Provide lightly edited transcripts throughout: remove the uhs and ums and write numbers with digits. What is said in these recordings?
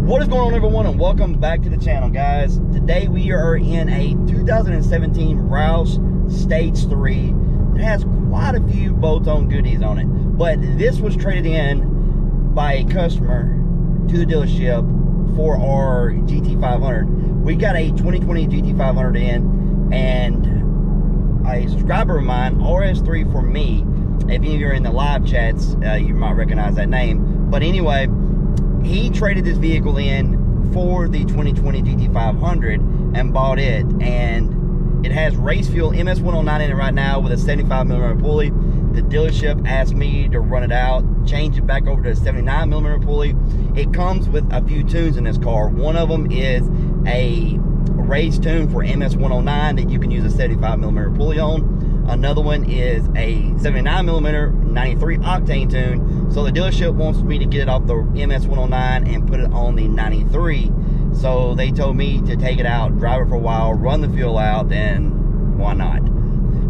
What is going on, everyone, and welcome back to the channel, guys. Today we are in a 2017 Roush Stage 3. It has quite a few bolt-on goodies on it, but this was traded in by a customer to the dealership for our GT500. We got a 2020 GT500 in, and a subscriber of mine, RS3 for me, if any of you are in the live chats, you might recognize that name. But anyway, he traded this vehicle in for the 2020 GT500 and bought it, and it has race fuel MS109 in it right now with a 75mm pulley. The dealership asked me to run it out, change it back over to a 79mm pulley. It comes with a few tunes in this car. One of them is a race tune for MS109 that you can use a 75mm pulley on. Another one is a 79mm 93 octane tune. So the dealership wants me to get it off the MS109 and put it on the 93. So they told me to take it out, drive it for a while, run the fuel out, and why not?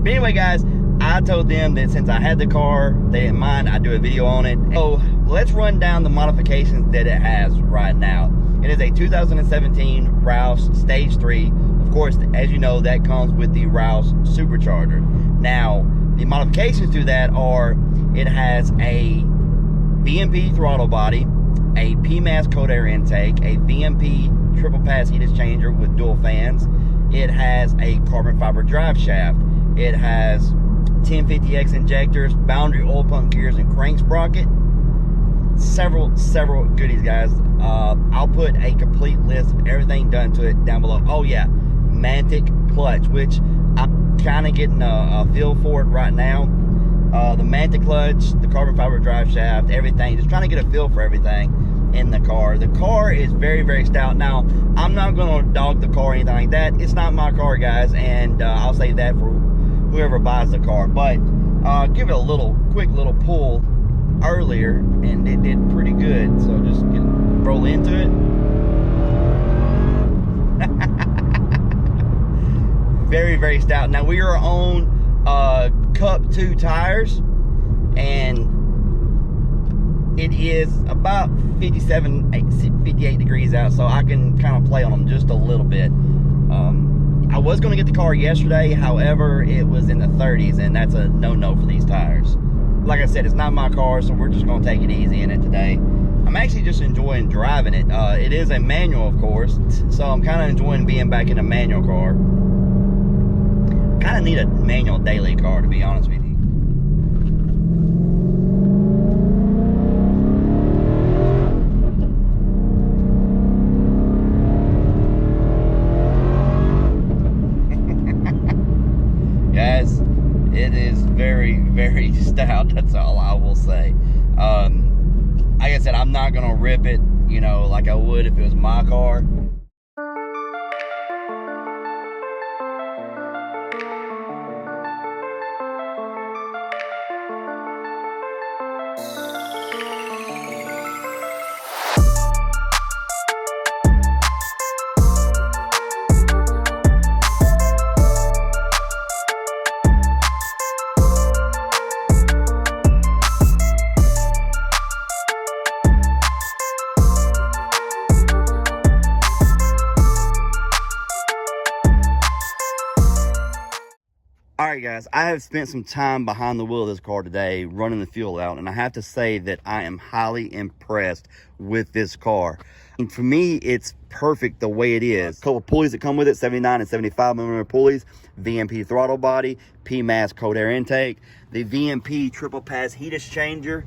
But anyway, guys, I told them that since I had the car, they didn't mind I'd do a video on it. So let's run down the modifications that it has right now. It is a 2017 Roush Stage 3. Of course, as you know, that comes with the Roush supercharger. Now, the modifications to that are, it has a VMP throttle body, a Pmas cold air intake, a VMP triple pass heat exchanger with dual fans. It has a carbon fiber drive shaft. It has 1050X injectors, boundary oil pump gears, and crank sprocket. Several goodies, guys. I'll put a complete list of everything done to it down below. Oh yeah, Mantic Clutch, which I'm kind of getting a feel for it right now. The Mantic Clutch, the carbon fiber drive shaft, everything. Just trying to get a feel for everything in the car. The car is very stout. Now, I'm not going to dog the car or anything like that. It's not my car, guys, and I'll say that for whoever buys the car. But give it a quick little pull earlier, and it did pretty good. So just roll into it. Very stout. Now, we are on Cup 2 tires, and it is about 58 degrees out, so I can kind of play on them just a little bit. I was going to get the car yesterday, however, it was in the 30s, and that's a no-no for these tires. Like I said, it's not my car, so we're just going to take it easy in it today. I'm actually just enjoying driving it. It is a manual, of course, so I'm kind of enjoying being back in a manual car. Kind of need a manual daily car, to be honest with you. Guys, it is very stout. That's all I will say. Like I said, I'm not gonna rip it, you know, like I would if it was my car. Alright, guys, I have spent some time behind the wheel of this car today running the fuel out, and I have to say that I am highly impressed with this car. And for me, it's perfect the way it is. A couple of pulleys that come with it, 79 and 75mm pulleys, VMP throttle body, Pmas cold air intake, the VMP triple pass heat exchanger,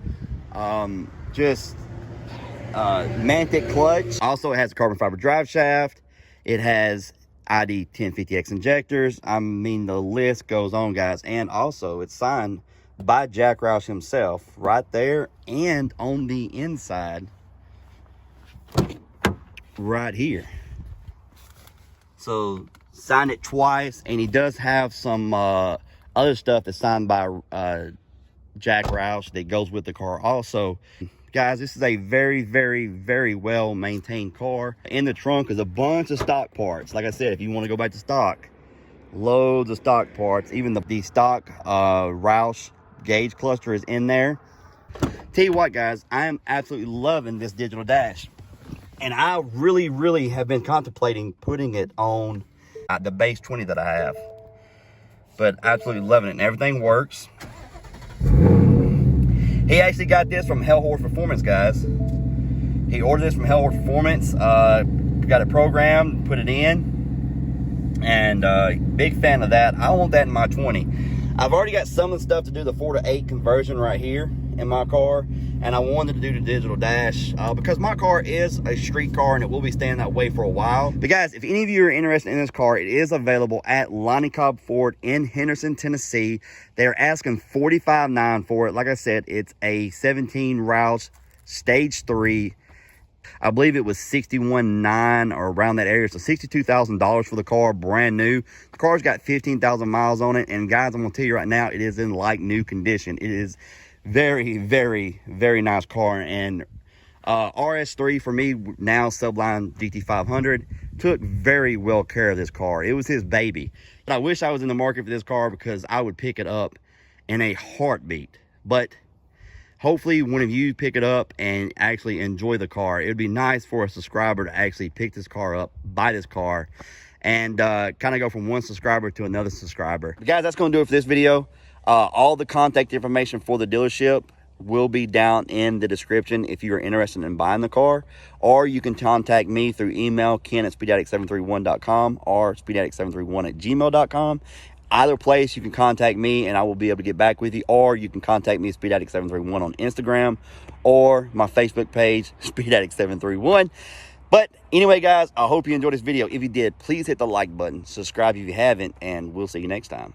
Mantic Clutch. Also, it has a carbon fiber drive shaft. It has ID 1050X injectors. I mean, the list goes on, guys. And also, it's signed by Jack Roush himself right there, and on the inside right here. So signed it twice, and he does have some other stuff that's signed by Jack Roush that goes with the car also. Guys, this is a very well maintained car. In the trunk is a bunch of stock parts. Like I said, if you want to go back to stock, loads of stock parts. Even the stock Roush gauge cluster is in there. Tell you what, guys, I am absolutely loving this digital dash. And I really have been contemplating putting it on the base 20 that I have. But absolutely loving it, and everything works. He actually got this from Hellhorse Performance, guys. He ordered this from Hellhorse Performance, got it programmed, put it in, and big fan of that. I want that in my 20. I've already got some of the stuff to do the 4 to 8 conversion right here in my car, and I wanted to do the digital dash because my car is a street car and it will be staying that way for a while. But guys, if any of you are interested in this car, it is available at Lonnie Cobb Ford in Henderson, Tennessee. They're asking $45,900 for it. Like I said, it's a 17 Roush Stage 3. I believe it was $61,900 or around that area. So $62,000 for the car, brand new. The car's got 15,000 miles on it. And guys, I'm gonna tell you right now, it is in like new condition. It is very nice car. And RS3 for me, now Subline GT500, took very well care of this car. It was his baby. But I wish I was in the market for this car because I would pick it up in a heartbeat. But hopefully one of you pick it up and actually enjoy the car. It would be nice for a subscriber to actually pick this car up, buy this car, and kind of go from one subscriber to another subscriber. But guys, that's going to do it for this video. All the contact information for the dealership will be down in the description if you are interested in buying the car. Or you can contact me through email, ken@speedaddict731.com or speedaddict731@gmail.com. Either place, you can contact me and I will be able to get back with you, or you can contact me at SpeedAddict731 on Instagram or my Facebook page, SpeedAddict731. But anyway, guys, I hope you enjoyed this video. If you did, please hit the like button, subscribe if you haven't, and we'll see you next time.